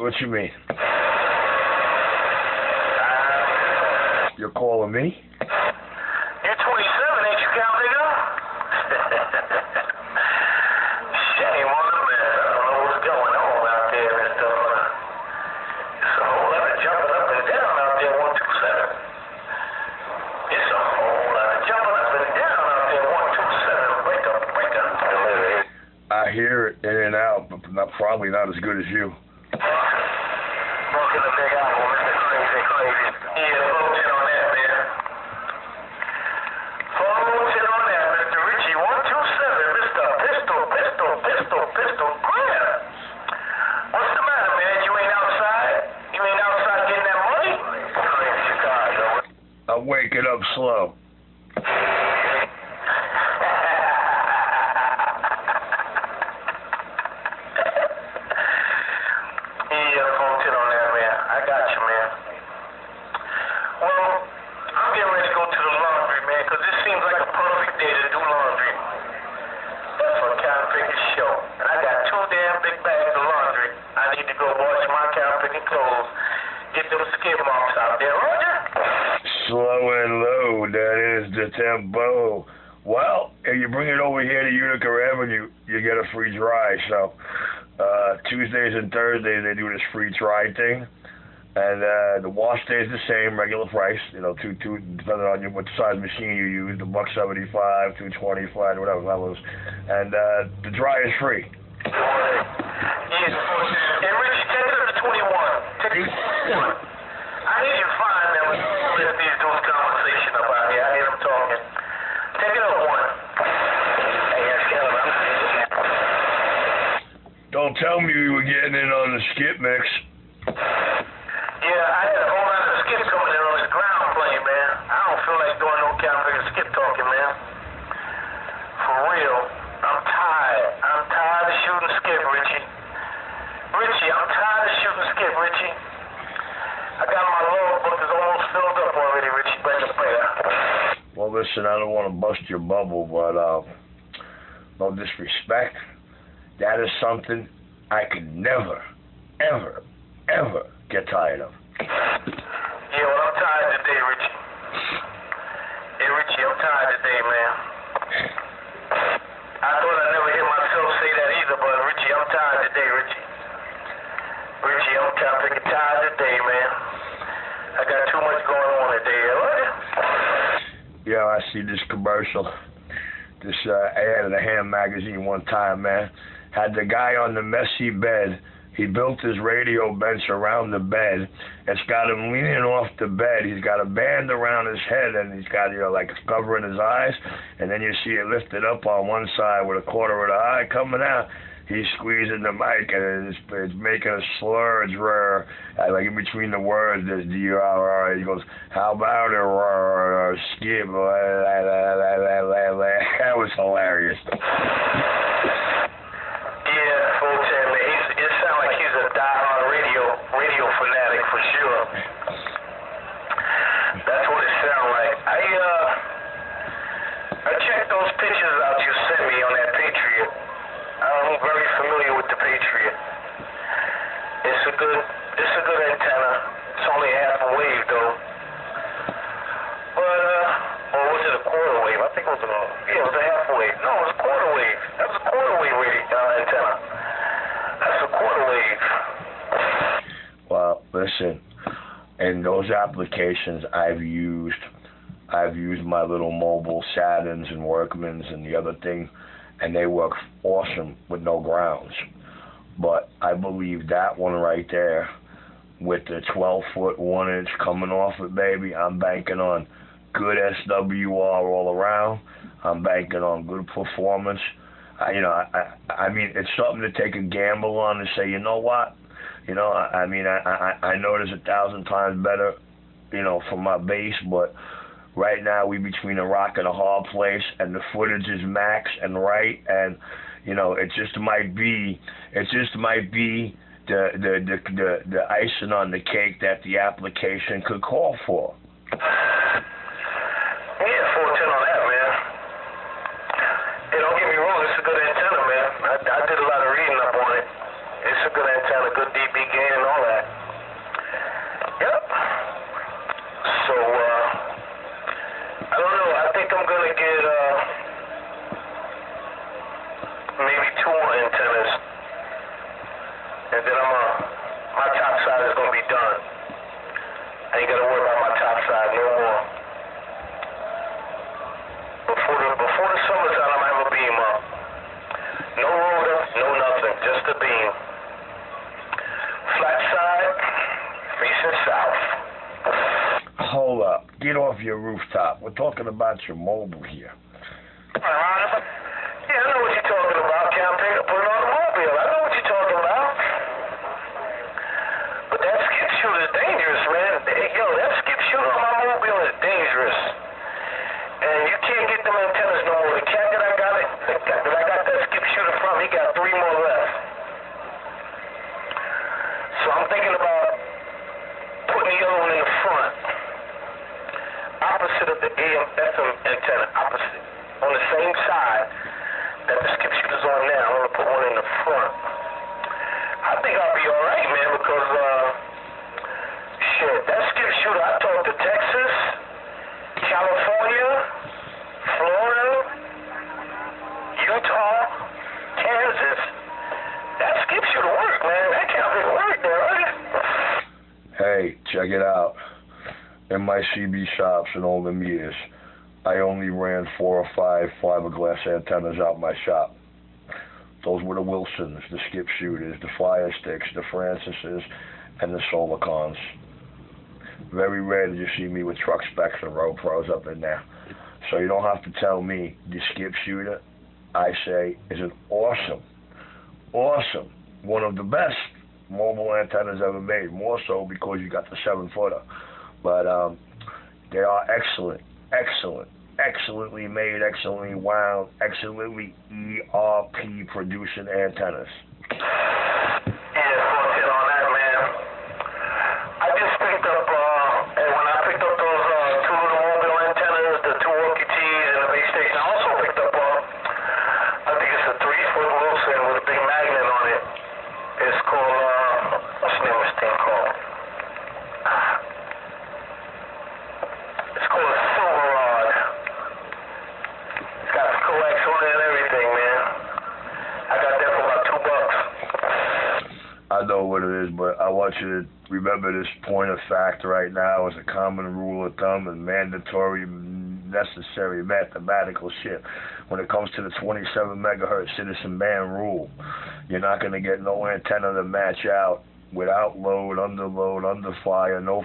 What you mean? You're calling me? You're 27, ain't you, Cal nigga? Shame on him, man. I don't know what's going on out there and stuff. It's a whole lot of jumping up and down out there, 127. It's a whole lot of jumping up and down out there, 127. Wake up, wake up. I hear it in and out, but probably not as good as you. Smoking the big apple, Mr. Crazy, crazy. Yeah, folks in on that, man. Folks in on that, Mr. Richie, 127, Mr. Pistol, pistol, pistol, pistol, grab. What's the matter, man? You ain't outside? You ain't outside getting that money? Crazy Chicago. I'm waking up slow. Slow and low, that is the tempo. Well, if you bring it over here to Utica Avenue, you get a free try. So Tuesdays and Thursdays they do this free try thing, and the wash stays the same, regular price. You know, two depending on what size machine you use, the $1.75, $2.25, whatever levels, and the dry is free. Yes, and Rich, take it up to 21. Take it up to 21. I hear you fine, man, when these dudes conversation about here. I hear them talking. Take it up one. Hey, yes, Caleb, Don't tell me you were getting in on the skip mix. Yeah, I had a whole lot of skip coming in on this ground plane, man. I don't feel like doing no kind of skip talking, man. For real. I'm tired. I'm tired of shooting skip, Richie. Richie, I'm tired of shooting skip, Richie. I got my logbook is almost filled up already, Richie. Break the player. Well, listen, I don't want to bust your bubble, but no disrespect. That is something I could never, ever, ever get tired of. Yeah, well, I'm tired today, Richie. Hey, Richie, I'm tired today, man. I thought I'd never hear myself say that either, but Richie, I'm tired today, Richie. Richie, I'm freaking tired today, man. I got too much going on today. Yeah, I see this commercial, this ad in a Ham magazine one time, man. Had the guy on the messy bed. He built his radio bench around the bed. It's got him leaning off the bed. He's got a band around his head, and he's got, like it's covering his eyes. And then you see it lifted up on one side with a quarter of the eye coming out. He's squeezing the mic, and it's making a slur. It's rare. Like in between the words, there's D-R-R. He goes, how about a skip? That was hilarious. Yeah, folks, it sounds like he's a die-hard radio fanatic for sure. That's what it sounds like. I checked those pictures out you sent me on that Patriot. I'm very familiar with the Patriot. It's a good antenna. It's only half a wave though. But or was it a quarter wave? I think it was it was a half wave. No, it was a quarter wave. That was a quarter wave antenna. That's a quarter wave. Well, listen, in those applications I've used my little mobile Saturns and Workmans and the other thing, and they work awesome with no grounds. But I believe that one right there, with the 12-foot 1-inch coming off it, baby, I'm banking on good SWR all around. I'm banking on good performance. I mean, it's something to take a gamble on and say, you know what? I know there's 1,000 times better, for my base, but right now we between a rock and a hard place, and the footage is max and right, and it just might be the icing on the cake that the application could call for. Yeah, 410 on that, man. Hey, don't get me wrong, it's a good antenna, man. I did a lot of reading up on it. It's a good antenna, good DB gain and all Get off your rooftop. We're talking about your mobile here. Yeah, I know what you're talking about. Can't put it on the mobile. I know what you're talking about. But that skip shooter is dangerous, man. Yo, that skip shooter on my mobile is dangerous. And you can't get them antennas no more. The cat that I got that skip shooter from, he got 3 more left. So I'm thinking about putting the other one in the front, opposite of the AM FM antenna, opposite, on the same side that the skip shooter's on now. I'm gonna put one in the front. I think I'll be all right, man, because shit, that skip shooter. I talked to Texas, California, Florida, Utah, Kansas. That skip shooter work, man. That can't be work there, right? Hey, check it out. In my CB shops in all them years, I only ran 4 or 5 fiberglass antennas out my shop. Those were the Wilsons, the skip shooters, the Fire Sticks, the Francises, and the Solarcons. Very rare did you see me with truck specs and road pros up in there. So you don't have to tell me the skip shooter, I say, is an awesome, one of the best mobile antennas ever made. More so because you got the 7-footer. But they are excellently made, excellently wound, excellently ERP producing antennas. Yeah, 14 on that, man. I just picked up, and when I picked up those 2 little mobile antennas, the 2 Walkie-Ts and the base station, I also picked up, I think it's a 3-foot Wilson with a big magnet on it. It's called, what's the name of this thing called? It's called a Silver Rod. It's got the coax on it and everything, man. I got that for about $2. I know what it is, but I want you to remember this point of fact right now as a common rule of thumb and mandatory, necessary mathematical shit. When it comes to the 27 megahertz citizen band rule, you're not going to get no antenna to match out without load, under load, under fire, no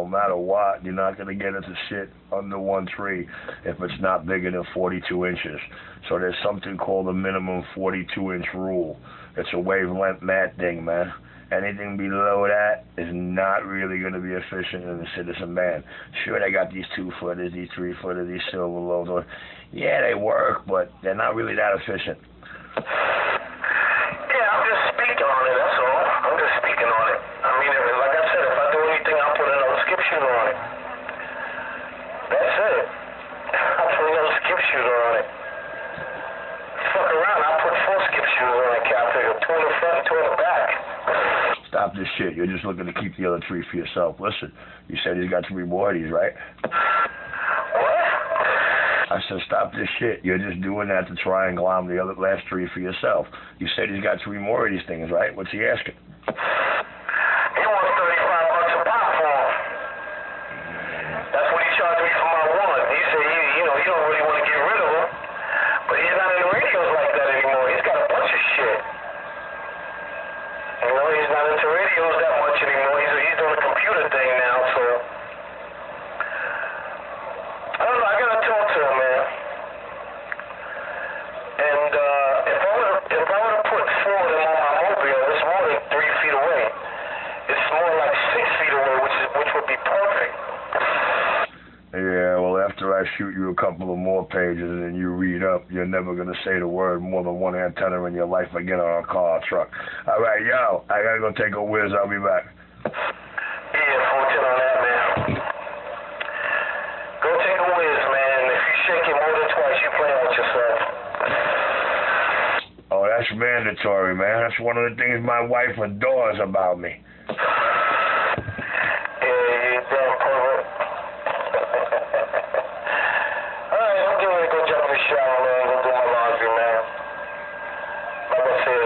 matter what. You're not going to get it to sit under 1 tree if it's not bigger than 42 inches. So there's something called the minimum 42-inch rule. It's a wavelength mat thing, man. Anything below that is not really going to be efficient in the citizen band. Sure, they got these 2-footers, these 3-footers, these silver loads. Yeah, they work, but they're not really that efficient. Yeah, I'm just speaking on it, that's all. I'm just speaking on it. I mean, like I said, if I do anything, I'll put another skip shooter on it. That's it. I'll put another skip shooter on it. Fuck around, I'll put 4 skip shooters on it, Cap. 2 in the front and 2 in the back. Stop this shit. You're just looking to keep the other 3 for yourself. Listen, you said he's got 3 more of these, right? What? I said, stop this shit. You're just doing that to try and glom the other last 3 for yourself. You said he's got 3 more of these things, right? What's he asking? He wants $35 a pop for them. That's what he charged me for my one. He said, you don't really want to get rid of them. But he's not in the radios like that anymore. He's got a bunch of shit. He's not into radios that much anymore. He's doing a computer thing now, so I don't know. I gotta talk to him, man. And if I were to put 4 of them on my mobile, it's more than 3 feet away. It's more like 6 feet away, which would be perfect. Yeah, well, after I shoot you a couple of more pages and you read up, you're never going to say the word more than 1 antenna in your life again on a car or truck. All right, yo, I got to go take a whiz. I'll be back. Yeah, 14 on that, man. Go take a whiz, man. If you shake it more than twice, you're playing with yourself. Oh, that's mandatory, man. That's one of the things my wife adores about me. Yeah, you damn pervert. Alright, I'm getting ready to go jump in the shower, man. Go do my laundry, man. Like I said,